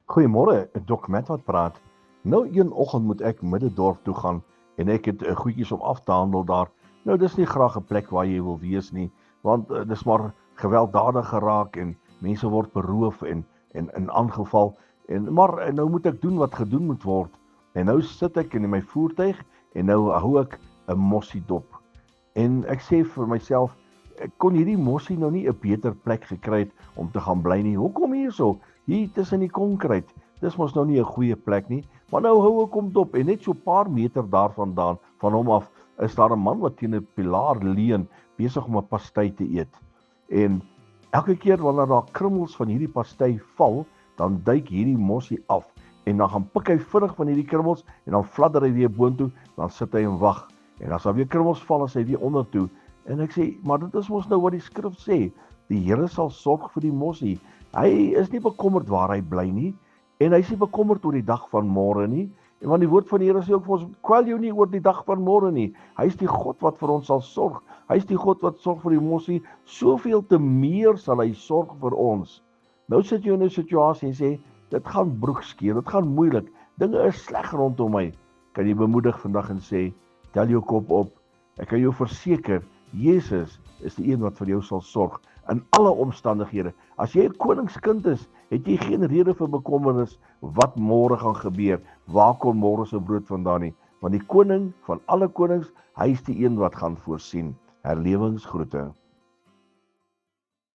Goeiemôre, Dok Matt wat praat. Nou een oggend moet ek Middendorp toe gaan en ek het goedjies om af te handel daar. Nou dis nie graag 'n plek waar jy wil wees nie, want dis maar gewelddadig geraak en mense word beroof en aangeval en maar nou moet ek doen wat gedoen moet word. En nou sit ek in my voertuig en nou hou ek 'n mossie dop. En ek sê vir myself, ek kon hierdie mossie nou nie 'n beter plek gekry het om te gaan bly nie. Hoekom hierso? Hier tussen die konkreet. Dis mos nou nie 'n goeie plek nie. Maar nou hou ek hom dop en net so 'n paar meter daarvandaan van hom af is daar 'n man wat teen 'n pilaar leun, besig om 'n pastei te eet. En elke keer wanneer daar krummels van hierdie pastei val, dan duik hierdie mossie af en dan gaan pik hy vinnig van hierdie krummels en dan fladder hy weer boontoe, dan sit hy en wag. En as daar weer krummels val, as hy weer onder toe. En ek sê, maar dit is mos nou wat die skrif sê. Die Here sal sorg vir die mossie. Hy is nie bekommerd waar hy bly nie en hy is nie bekommerd oor die dag van môre nie. En want die woord van die Here sê ook vir ons, kwel jou nie oor die dag van môre nie. Hy is die God wat vir ons sal sorg. Hy is die God wat sorg vir die mossie. Soveel te meer sal hy sorg vir ons. Nou sit jy in 'n situasie en sê, dit gaan broekskeer, dit gaan moeilik. Dinge is sleg rondom my. Kan jy bemoedig vandag en sê, tel jou kop op. Ek kan jou verseker, Jesus is die een wat vir jou sal sorg in alle omstandighede. As jy 'n koningskind is, het jy geen rede vir bekommernis wat môre gaan gebeur. Waar kom môre se brood vandaan nie? Want die koning van alle konings, hy is die een wat gaan voorsien. Herlewingsgroete.